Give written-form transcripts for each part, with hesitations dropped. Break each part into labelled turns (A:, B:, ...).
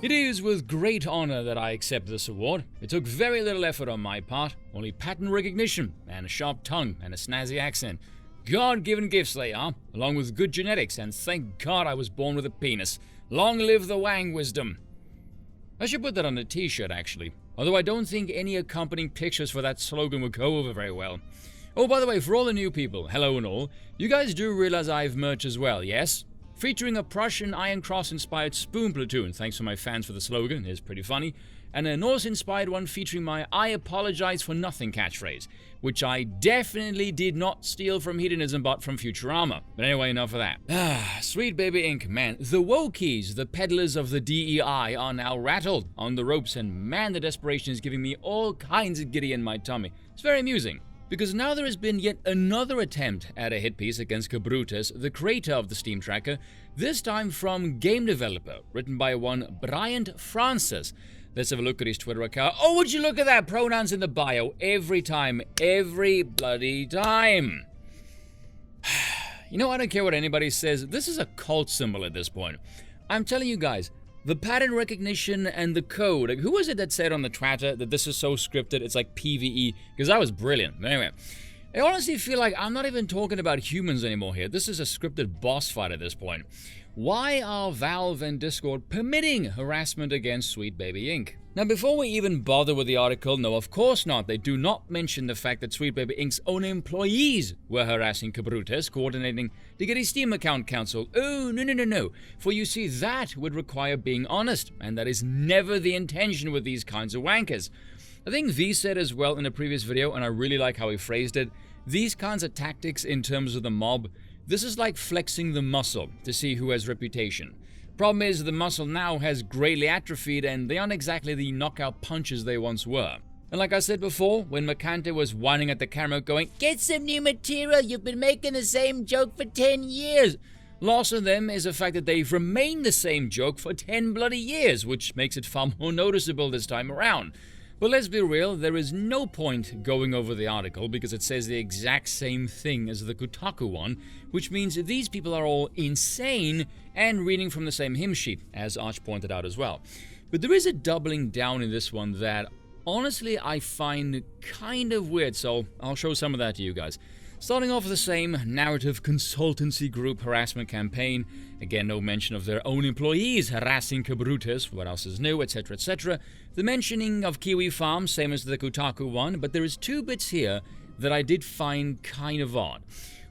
A: It is with great honor that I accept this award. It took very little effort on my part, only pattern recognition and a sharp tongue and a snazzy accent. God-given gifts they are, along with good genetics, and thank God I was born with a penis. Long live the Wang wisdom. I should put that on a t-shirt actually, although I don't think any accompanying pictures for that slogan would go over very well. Oh, by the way, for all the new people, hello and all, you guys do realize I have merch as well, yes? Featuring a Prussian Iron Cross-inspired spoon platoon, thanks to my fans for the slogan, it's pretty funny, and a Norse-inspired one featuring my I apologize for nothing catchphrase, which I definitely did not steal from Hedonism but from Futurama. But anyway, enough of that. Sweet Baby Inc., man, the wokies, the peddlers of the DEI, are now rattled on the ropes, and man, the desperation is giving me all kinds of giddy in my tummy. It's very amusing. Because now there has been yet another attempt at a hit piece against Brutus, the creator of the Steam tracker, this time from Game Developer, written by one Bryant Francis. Let's have a look at his Twitter account. Oh, would you look at that? Pronouns in the bio. Every time. Every bloody time. You know, I don't care what anybody says. This is a cult symbol at this point. I'm telling you guys, the pattern recognition and the code. Like, who was it that said on the Twitter that this is so scripted? It's like PvE. Because that was brilliant. But anyway, I honestly feel like I'm not even talking about humans anymore here. This is a scripted boss fight at this point. Why are Valve and Discord permitting harassment against Sweet Baby Inc.? Now, before we even bother with the article, no, of course not. They do not mention the fact that Sweet Baby Inc.'s own employees were harassing Brutus, coordinating to get his Steam account cancelled. Oh, no. For you see, that would require being honest, and that is never the intention with these kinds of wankers. I think V said as well in a previous video, and I really like how he phrased it, these kinds of tactics in terms of the mob, this is like flexing the muscle to see who has reputation. Problem is, the muscle now has greatly atrophied and they aren't exactly the knockout punches they once were. And like I said before, when Mercante was whining at the camera going, "Get some new material, you've been making the same joke for 10 years. Loss of them is the fact that they've remained the same joke for 10 bloody years, which makes it far more noticeable this time around. But let's be real, there is no point going over the article because it says the exact same thing as the Kotaku one, which means these people are all insane and reading from the same hymn sheet, as Arch pointed out as well. But there is a doubling down in this one that, honestly, I find kind of weird, so I'll show some of that to you guys. Starting off with the same narrative consultancy group harassment campaign, again no mention of their own employees harassing Brutus, what else is new, etc, etc. The mentioning of Kiwi Farm, same as the Kotaku one, but there is two bits here that I did find kind of odd.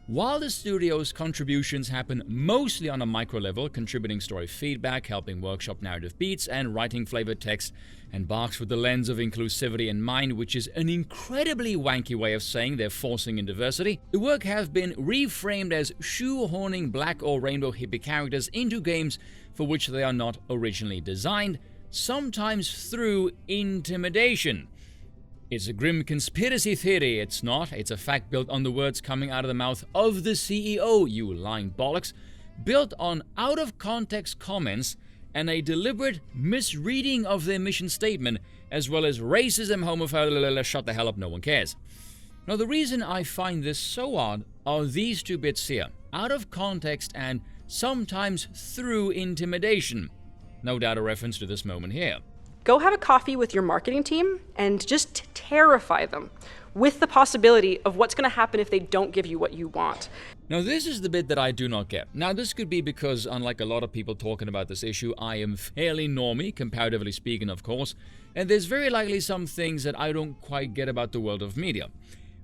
A: While the studio's contributions happen mostly on a micro level, contributing story feedback, helping workshop narrative beats, and writing flavored text, and barks with the lens of inclusivity in mind, which is an incredibly wanky way of saying they're forcing in diversity, the work have been reframed as shoehorning black or rainbow hippie characters into games for which they are not originally designed, sometimes through intimidation. It's a grim conspiracy theory, it's not. It's a fact built on the words coming out of the mouth of the CEO, you lying bollocks, built on out-of-context comments and a deliberate misreading of their mission statement, as well as racism, homophobia, shut the hell up, no one cares. Now, the reason I find this so odd are these two bits here, out of context and sometimes through intimidation. No doubt a reference to this moment here.
B: Go have a coffee with your marketing team and just terrify them with the possibility of what's going to happen if they don't give you what you want.
A: Now, this is the bit that I do not get. Now, this could be because, unlike a lot of people talking about this issue, I am fairly normie, comparatively speaking, of course, and there's very likely some things that I don't quite get about the world of media.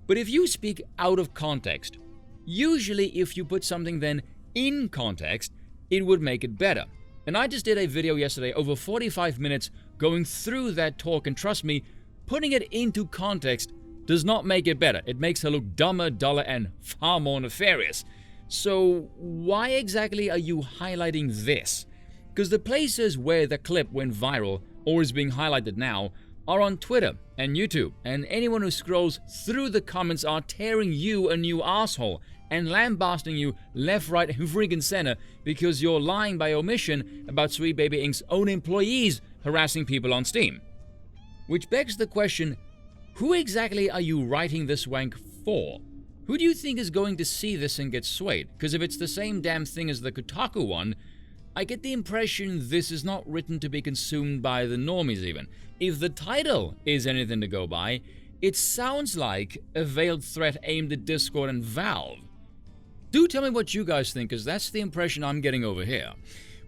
A: But if you speak out of context, usually if you put something then in context, it would make it better. And I just did a video yesterday, over 45 minutes, going through that talk, and trust me, putting it into context does not make it better. It makes her look dumber, duller, and far more nefarious. So why exactly are you highlighting this? Because the places where the clip went viral, or is being highlighted now, are on Twitter and YouTube, and anyone who scrolls through the comments are tearing you a new asshole and lambasting you left, right, and friggin' center because you're lying by omission about Sweet Baby Inc.'s own employees harassing people on Steam. Which begs the question, who exactly are you writing this wank for? Who do you think is going to see this and get swayed? Because if it's the same damn thing as the Kotaku one, I get the impression this is not written to be consumed by the normies even. If the title is anything to go by, it sounds like a veiled threat aimed at Discord and Valve. Do tell me what you guys think, because that's the impression I'm getting over here.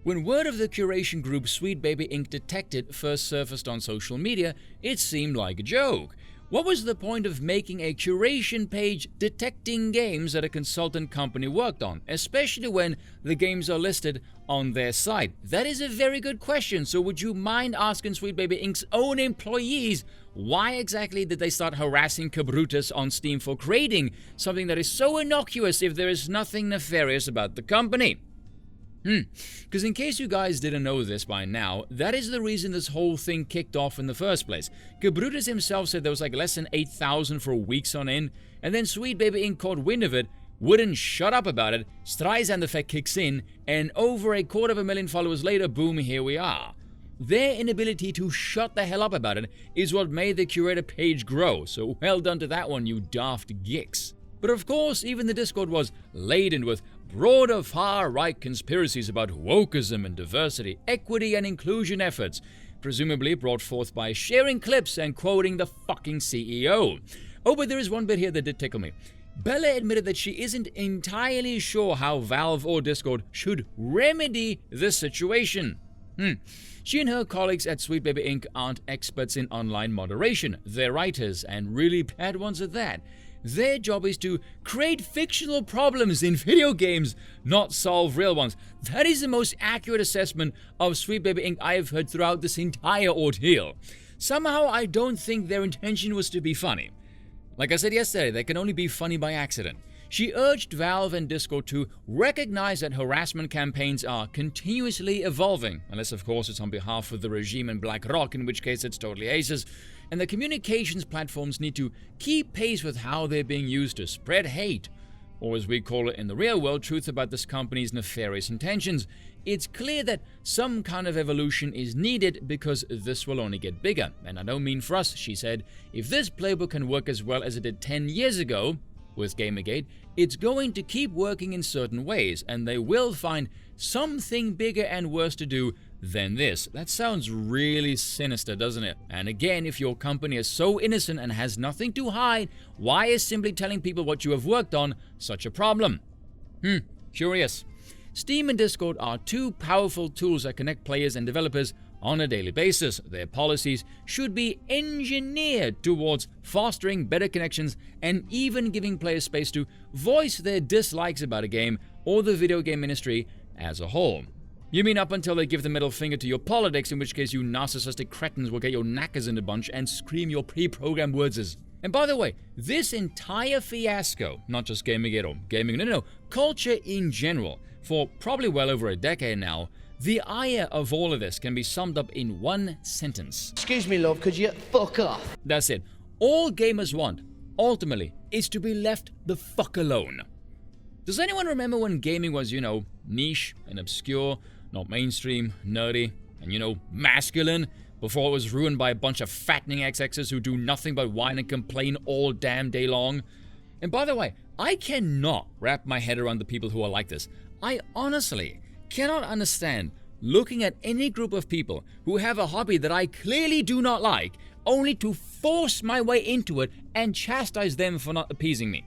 A: When word of the curation group Sweet Baby Inc. Detected first surfaced on social media, it seemed like a joke. What was the point of making a curation page detecting games that a consultant company worked on, especially when the games are listed on their site? That is a very good question, so would you mind asking Sweet Baby Inc.'s own employees why exactly did they start harassing Cabrutus on Steam for creating something that is so innocuous if there is nothing nefarious about the company? Because in case you guys didn't know this by now, that is the reason this whole thing kicked off in the first place. Cabrutus himself said there was like less than 8,000 for weeks on end, and then Sweet Baby Inc. caught wind of it, wouldn't shut up about it, Streisand effect kicks in, and over 250,000 followers later, boom, here we are. Their inability to shut the hell up about it is what made the Curator page grow, so well done to that one, you daft gicks. But of course, even the Discord was laden with broader far-right conspiracies about wokeism and diversity, equity and inclusion efforts, presumably brought forth by sharing clips and quoting the fucking CEO. Oh, but there is one bit here that did tickle me. Belair admitted that she isn't entirely sure how Valve or Discord should remedy this situation. She and her colleagues at Sweet Baby Inc. aren't experts in online moderation. They're writers, and really bad ones at that. Their job is to create fictional problems in video games, not solve real ones. That is the most accurate assessment of Sweet Baby Inc. I have heard throughout this entire ordeal. Somehow, I don't think their intention was to be funny. Like I said yesterday, they can only be funny by accident. She urged Valve and Discord to recognize that harassment campaigns are continuously evolving, unless of course it's on behalf of the regime in BlackRock, in which case it's totally aces, and the communications platforms need to keep pace with how they're being used to spread hate, or as we call it in the real world, truth about this company's nefarious intentions. It's clear that some kind of evolution is needed because this will only get bigger. And I don't mean for us, she said. If this playbook can work as well as it did 10 years ago with Gamergate, it's going to keep working in certain ways, and they will find something bigger and worse to do than this. That sounds really sinister, doesn't it? And again, if your company is so innocent and has nothing to hide, why is simply telling people what you have worked on such a problem? Curious. Steam and Discord are two powerful tools that connect players and developers on a daily basis. Their policies should be engineered towards fostering better connections and even giving players space to voice their dislikes about a game or the video game industry as a whole. You mean up until they give the middle finger to your politics, in which case you narcissistic cretins will get your knackers in a bunch and scream your pre-programmed words. And by the way, this entire fiasco, not just Gamergate or gaming, no, culture in general, for probably well over a decade now, the ire of all of this can be summed up in one sentence.
C: Excuse me, love, could you fuck off?
A: That's it. All gamers want, ultimately, is to be left the fuck alone. Does anyone remember when gaming was, niche and obscure, not mainstream, nerdy, and, masculine, before it was ruined by a bunch of fattening XXs who do nothing but whine and complain all damn day long? And by the way, I cannot wrap my head around the people who are like this. I honestly cannot understand looking at any group of people who have a hobby that I clearly do not like, only to force my way into it and chastise them for not appeasing me.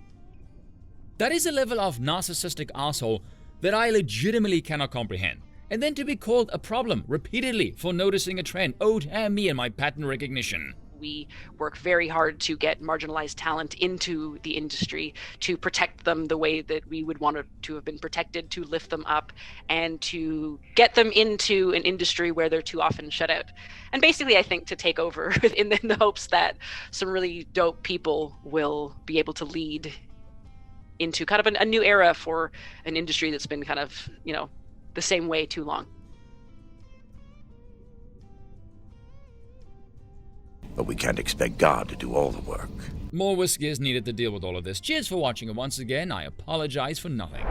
A: That is a level of narcissistic asshole that I legitimately cannot comprehend. And then to be called a problem repeatedly for noticing a trend. Oh, damn me and my pattern recognition.
B: We work very hard to get marginalized talent into the industry, to protect them the way that we would want to have been protected, to lift them up, and to get them into an industry where they're too often shut out. And basically, I think to take over in the hopes that some really dope people will be able to lead into kind of a new era for an industry that's been kind of, the same way too long.
D: But we can't expect God to do all the work.
A: More whiskey is needed to deal with all of this. Cheers for watching, and once again, I apologize for nothing.